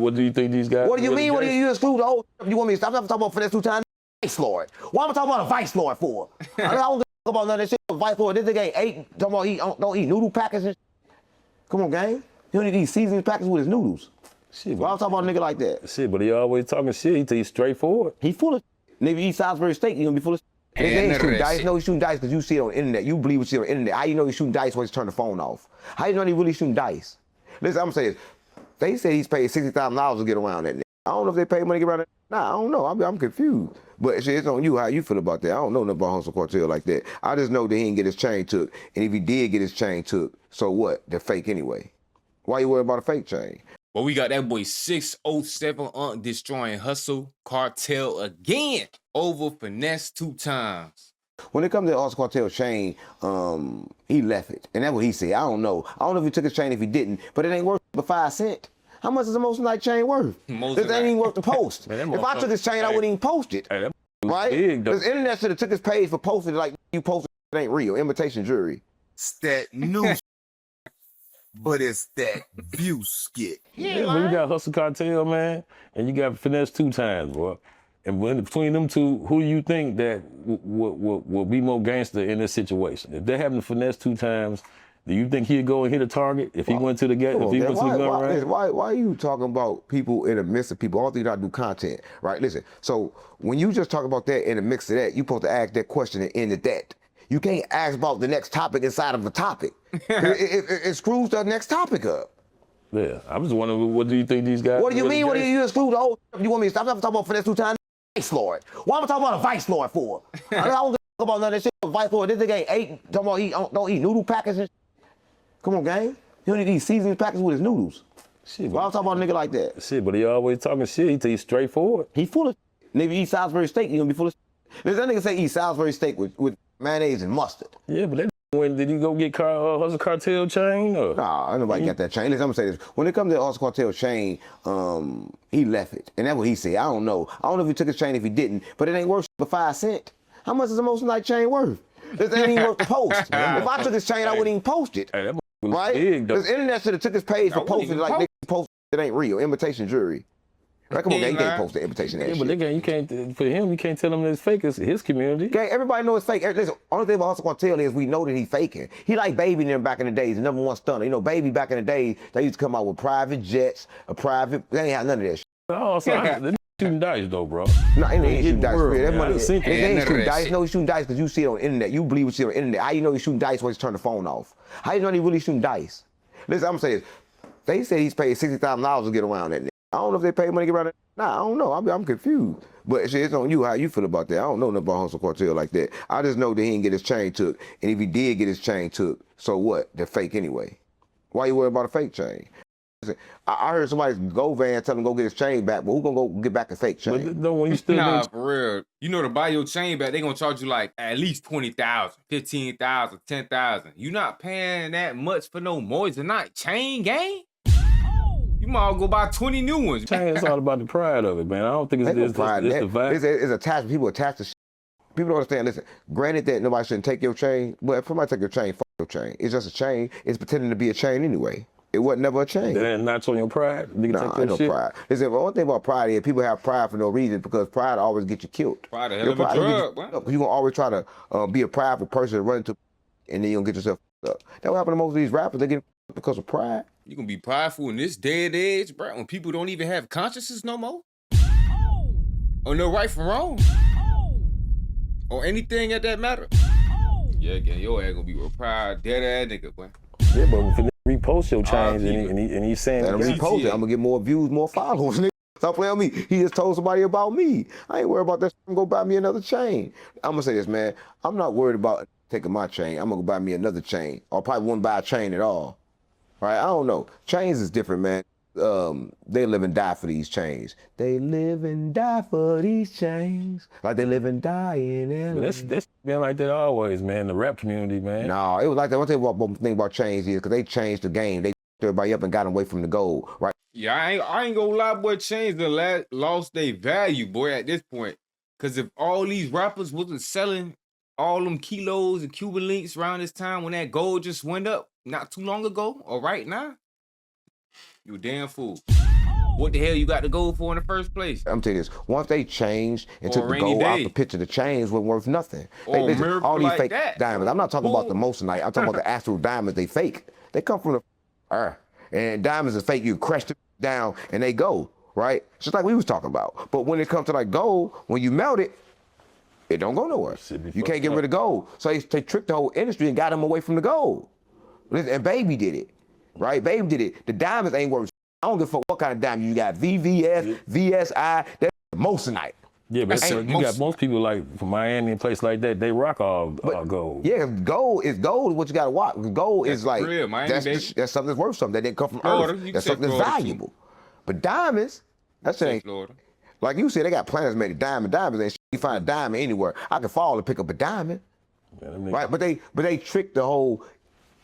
what do you think these guys? What do you mean? What do you exclude the whole? You want me to stop? I'm talking about Finesse2tymes, Vice Lord. Why am I talking about a Vice Lord for? I don't give a about none of that shit. Vice Lord, this nigga ain't talking about don't eat noodle packets and shit. Come on, gang. He don't eat seasoning packets with his noodles. Shit, why am I talking about a nigga like that? Shit, but he always talking shit. He's straightforward. He full of nigga eat Salisbury steak. He gonna be full of. They ain't shooting dice. No, he's shooting dice because you see it on the internet. You believe what you see on the internet. How you know he's shooting dice when he's turning the phone off? How you know he really shooting dice? Listen, I'm saying, they say he's paid $60,000 to get around that nigga. I don't know if they pay money to get around that. Nah, I don't know. I'm confused. But shit, it's on you how you feel about that. I don't know nothing about Hustle Cartel like that. I just know that he didn't get his chain took. And if he did get his chain took, so what? They're fake anyway. Why you worried about a fake chain? Well, we got that boy 607 destroying Hustle Cartel again over Finesse2tymes. When it comes to the Hustle Cartel chain, he left it. And that's what he said. I don't know. I don't know if he took his chain, if he didn't. But it ain't worth but 5 cents. How much is the Motion Night chain worth? This ain't even worth the post. Man, if I took his chain, I wouldn't even post it. Hey, right? This internet should have took his page for posting it like you posted it ain't real. Imitation jury. It's that new but it's that view skit. Yeah, but you got Hustle Cartel, man, and you got Finesse2tymes, boy. And between them two, who you think that will be more gangster in this situation? If they happen to Finesse2tymes, do you think he'd go and hit a target if he went to the gun? If he went to the gun range? Why are you talking about people in the midst of people? I don't think I do content, right? Listen, so when you just talk about that in the mix of that, you're supposed to ask that question and end at that. You can't ask about the next topic inside of the topic. it screws the next topic up. Yeah, I was wondering, what do you think these guys? What do you mean? What do you exclude the whole? You want me to stop? I'm talking about Finesse2tymes, Vice Lord. Why am I talking about a Vice Lord for? I don't give a about none of that shit. Vice Lord, this nigga ain't talking about don't eat noodle packets and shit. Come on, gang. He don't eat seasoning packets with his noodles. Shit, why am I talking about a nigga like that? Shit, but he always talking shit. He's straightforward. He full of. Nigga eat Salisbury steak, he gonna be full of. That nigga say eat Salisbury steak with mayonnaise and mustard. Yeah, but that when did you go get Hustle Cartel chain? Or? Nah, nobody got that chain. Listen, I'm gonna say this. When it comes to the Hustle Cartel chain, he left it. And that's what he said. I don't know. I don't know if he took his chain, if he didn't. But it ain't worth but 5 cents. How much is the Motion Night chain worth? This ain't even worth the post. If I took his chain, I wouldn't even post it. Hey, right? This internet should have took his page for posting it like niggas posted it ain't real. Imitation jury. Right, come on, gang, you can't post the imitation ass shit. But you can't, for him, you can't tell him that it's fake. It's his community. Okay, everybody knows it's fake. Listen, only thing about Hustle Cartel is we know that he's faking. He like Baby and them back in the days, the #1 stunner. You know, Baby back in the days, they used to come out with private jets, they ain't have none of that shit. Oh, so they're shooting dice though, bro. No, they ain't shooting dice. That money, they ain't shooting dice. No, he's shooting dice because you see it on the internet. You believe what you see on the internet. How you know he's shooting dice when he's turning the phone off? How you know he really shooting dice? Listen, I'm saying, they say he's paid $60,000 to get around that nigga. I don't know if they pay money to get around that. Nah, I don't know. I'm confused. But shit, it's on you how you feel about that. I don't know nothing about Hustle Cartel like that. I just know that he didn't get his chain took. And if he did get his chain took, so what? They're fake anyway. Why you worried about a fake chain? Listen, I heard somebody's go van tell him go get his chain back, but who gonna go get back a fake chain? But no, when you still nah, for real. You know, to buy your chain back, they gonna charge you like at least 20,000, 15,000, 10,000. You not paying that much for no Moissanite chain, gang? You might go buy 20 new ones. It's all about the pride of it, man. I don't think it's the vibe. It's attached. People attach to shit. People don't understand. Listen, granted that nobody shouldn't take your chain, but if somebody take your chain, fuck your chain. It's just a chain. It's pretending to be a chain anyway. It wasn't never a chain. That ain't not on your pride? Nah, ain't no pride. Listen, the only thing about pride is people have pride for no reason because pride always gets you killed. Pride a hell of a drug, man. You're going to always try to be a prideful person and run into and then you're going to get yourself up. That's what happened to most of these rappers. They get because of pride. You gonna be prideful in this day and age, bro, when people don't even have consciences no more? Or no right from wrong? Or anything at that matter? Yeah, again, your ass gonna be a pride, dead ass nigga, boy. Yeah, but if he repost your chains and he's saying that repost it, I'm gonna get more views, more followers, nigga. Stop playing with me. He just told somebody about me. I ain't worried about that. I'm gonna go buy me another chain. I'm gonna say this, man. I'm not worried about taking my chain. I'm gonna go buy me another chain. Or probably won't buy a chain at all. Right? I don't know. Chains is different, man. They live and die for these chains. They live and die for these chains. Like they live and die in LA. That's been like that always, man. The rap community, man. No, it was like that. One thing about chains is because they changed the game. They everybody up and got them away from the gold, right? Yeah, I ain't gonna lie, boy. Chains done lost their value, boy, at this point. Because if all these rappers wasn't selling all them kilos and Cuban links around this time when that gold just went up not too long ago or right now, you a damn fool. what the hell you got the gold for in the first place? I'm telling you this. Once they changed and Or took the rainy gold out day. the picture, the chains wasn't worth nothing. Or a Listen, miracle all these like fake that. diamonds. I'm not talking about the Bull. moissanite. I'm talking about the actual diamonds. They fake. They come from the earth. And diamonds are fake. You crush them down and they go, right? Just like we was talking about. But when it comes to like gold, when you melt it, it don't go nowhere. You can't get rid of gold. So they tricked the whole industry and got them away from the gold. And Baby did it, right? Baby did it. The diamonds ain't worth. I don't give a fuck what kind of diamond you got. VVS, VSI, that's moissanite. Yeah, but you got most people like from Miami and places like that. They rock all gold. Yeah, gold is what you gotta watch. Gold is like real, that's something that's worth something. That didn't come from Florida, Earth. That's something that's Florida, valuable. But diamonds, that's ain't. Florida. Like you said, they got planners made of diamond. Diamonds ain't shit. You find a diamond anywhere. I can fall and pick up a diamond, right? But they tricked the whole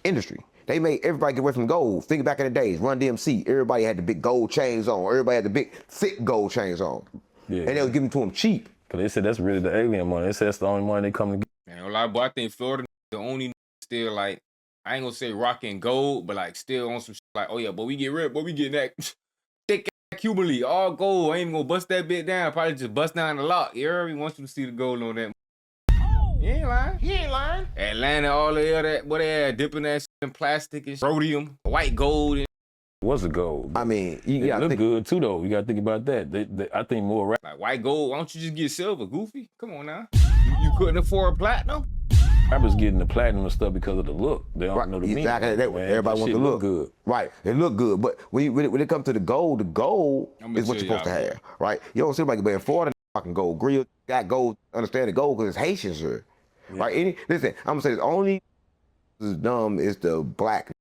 industry. They made everybody get away from gold. Think back in the days, Run DMC, everybody had the big gold chains on. Everybody had the big, thick gold chains on. Yeah. And they would give them to them cheap. Cause they said that's really the alien money. They said that's the only money they come to get. Man, a lot of boy, I think Florida the only still like, I ain't gonna say rocking gold, but like still on some shit like, oh yeah, but we get rid, but we get that thick Cuban all gold. I ain't even gonna bust that bit down. Probably just bust down the lock. You heard me? Want you to see the gold on that. He ain't lying. He ain't lying. Atlanta, all the other, what they had, dipping that shit in plastic and rhodium, white gold. And What's the gold? I mean, you gotta look good too, though. You gotta think about that. I think more like white gold. Why don't you just get silver, Goofy? Come on now. You couldn't afford platinum. Rappers getting the platinum and stuff because of the look. They don't know the meaning. Exactly. Everybody wants to look good. Right. It look good. But when it comes to the gold is what you're supposed to have. Right. You don't see like in Florida fucking gold grill got gold. Understand the gold because it's Haitians here. Yeah. Right. Listen, I'm gonna say the only is dumb is the black,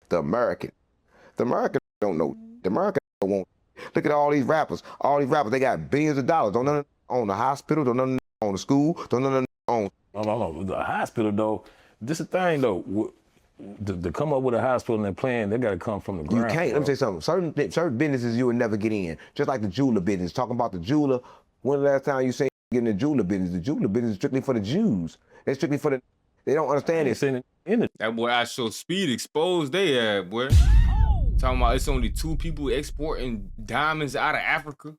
the American. The American don't know. The American don't want. Look at all these rappers. All these rappers, they got billions of dollars. Don't none own the hospital. Don't none own the school. Don't none own. No. The hospital though. This is the thing though. To come up with a hospital and their plan, they gotta come from the ground. You can't. Let me tell you something. Certain businesses you will never get in. Just like the jeweler business. Talking about the jeweler. When the last time you say getting the jeweler business? The jeweler business is strictly for the Jews. It's strictly for the. They don't understand it. That boy, I show speed exposed. They had boy. Talking about it's only 2 people exporting diamonds out of Africa,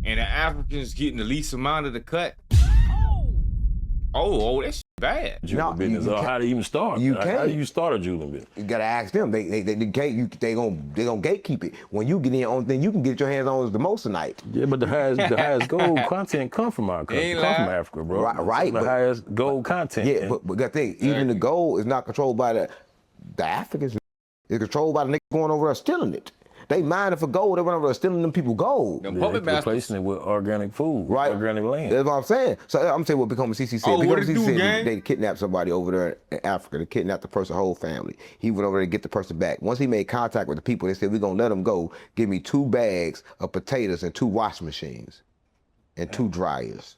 and the Africans getting the least amount of the cut. Oh, that's bad. Jeweler business. How to even start? How do you start a jeweler business? You gotta ask them. They gonna gatekeep it. When you get in, only thing you can get your hands on is the moissanite. Yeah, but the highest gold content come from our country, come from Africa, bro. Right. The highest gold content. Yeah, but the thing, even the gold is not controlled by the Africans. It's controlled by the niggas going over there stealing it. They mining for gold. They run over there stealing them people gold. Them puppet masters. Replacing it with organic food, right? Organic land. That's what I'm saying. So I'm saying what Become CC said. Oh, what CC it do, said gang? They kidnapped somebody over there in Africa. They kidnapped the person's whole family. He went over there to get the person back. Once he made contact with the people, they said, we're going to let him go. Give me 2 bags of potatoes and 2 washing machines and 2 dryers.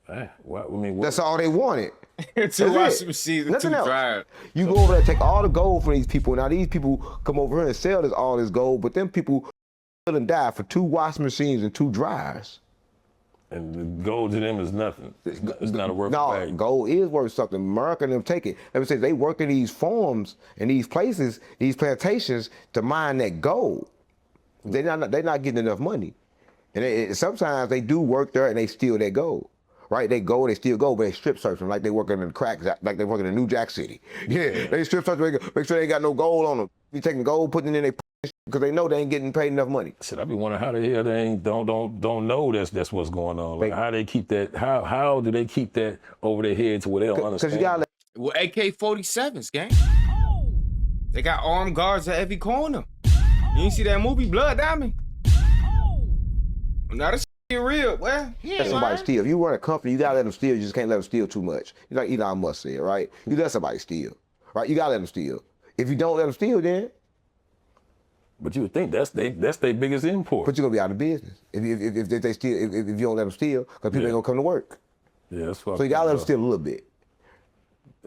That's all they wanted. 2 washing machines and 2 dryers. You go over there, take all the gold from these people. Now these people come over here and sell all this gold, but them people will and die for 2 washing machines and 2 dryers. And the gold to them is nothing. It's not a worth value. No, gold is worth something. America and them take it. Let me say, they work in these farms and these places, these plantations to mine that gold. They're not getting enough money. And sometimes they do work there and they steal that gold. Right, they steal gold, but they strip searching like they working in the crack, like they working in New Jack City. Yeah, they strip search, make sure they ain't got no gold on them. Be taking gold, putting it in their because they know they ain't getting paid enough money. Shit, I be wondering how the hell they don't know that's what's going on. Like how they keep that? How do they keep that over their head to where they don't understand? You gotta well, AK-47s, gang. They got armed guards at every corner. You ain't see that movie Blood Diamond? Now this shit real, well, let somebody steal. If you run a company, you gotta let them steal. You just can't let them steal too much. Like Elon Musk said, right? You let somebody steal, right? You gotta let them steal. If you don't let them steal, then. But you would think that's their biggest import. But you're gonna be out of business if they steal. If you don't let them steal, because people ain't gonna come to work. Yeah, that's fucked. So you gotta let them steal a little bit.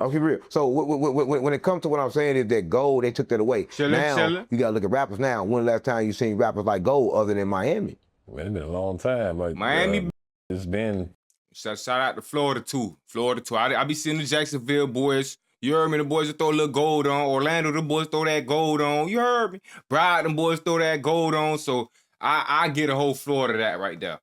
Okay, real. So when it comes to what I'm saying is that gold, they took that away. Now you gotta look at rappers now. When the last time you seen rappers like gold other than Miami? Man, it's been a long time. Like Miami, it's been. Shout out to Florida too. I be seeing the Jacksonville boys You heard me? The boys throw a little gold on. Orlando, the boys throw that gold on. You heard me? Bride, them boys throw that gold on. So I get a whole Florida that right there.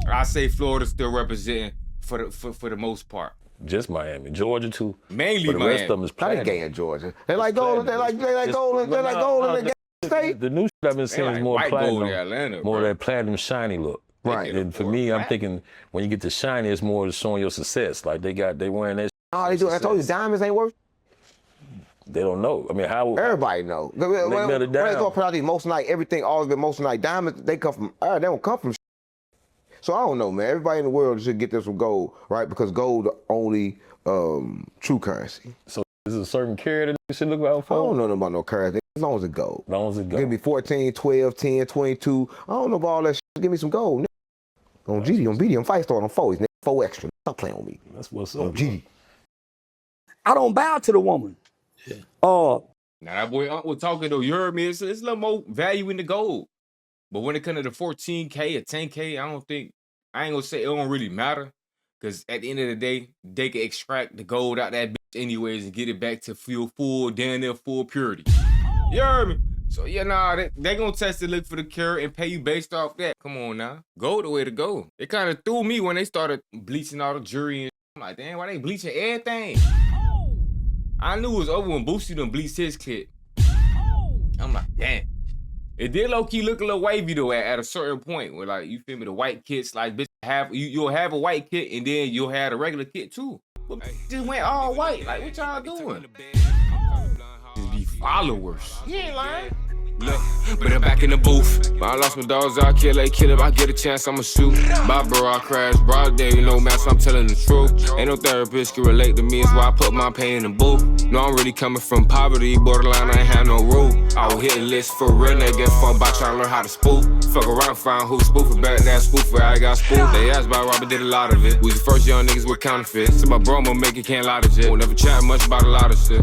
I say Florida still representing for the most part. Just Miami, Georgia too. Mainly but the Miami. rest of them is I platinum. ain't gay in Georgia. They like gold. They like gold. They like gold in the state. The new shit I've been seeing is more white platinum, gold in Atlanta, more bro. that platinum shiny look. Right. And for me, I'm thinking when you get to shiny, it's more showing your success. Like they wearing that. Oh, they do. I told you, diamonds ain't worth. They don't know. I mean, how? Everybody know. When they go put out these most night, everything always been most night diamonds. They come from. They don't come from. So I don't know, man. Everybody in the world should get this from gold, right? Because gold the only true currency. So is it a certain carat that you should look out for? I don't know nothing about no currency. As long as it's gold. As long as it gold. Give me 14, 12, 10, 22. I don't know about all that shit. Give me some gold, nigga. On GD, on BD, on Fight Store, on 4s, nigga. 4 extra. Stop playing with me. That's what's On up. GD. I don't bow to the woman. Yeah. Now that boy Unc was talking though, you heard me, it's a little more value in the gold. But when it comes to the 14K or 10K, I ain't gonna say it don't really matter. Cause at the end of the day, they can extract the gold out that bitch anyways and get it back to full, damn near full purity. You heard me? So yeah, nah, they gonna test it, look for the carat and pay you based off that. Come on now. Gold the way to go. It kind of threw me when they started bleaching all the jewelry and I'm like, damn, why they bleaching everything? I knew it was over when Boosie done bleached his kid. I'm like, damn. It did low-key look a little wavy though at a certain point where like, you feel me, the white kids like, bitch, you'll have a white kid and then you'll have a regular kid too. But just went all white. Like, what y'all doing? Just be followers. He ain't lying. Look, but I'm back in the booth. I lost my dogs, I kill if I get a chance, I'ma shoot. Bye, bro, I crash, broad day, you know, man, so I'm telling the truth. Ain't no therapist can relate to me, it's why I put my pain in the booth. No, I'm really coming from poverty, borderline, I ain't have no roof. I will hit a list for real, they get fucked by trying to learn how to spoof. Fuck around, find who spoofing back, that spoofer, I got spoofed. They asked about Robert, did a lot of it. We the first young niggas with counterfeits. So my bro, I'ma make it, can't lie to shit. Won't never chat much about a lot of shit.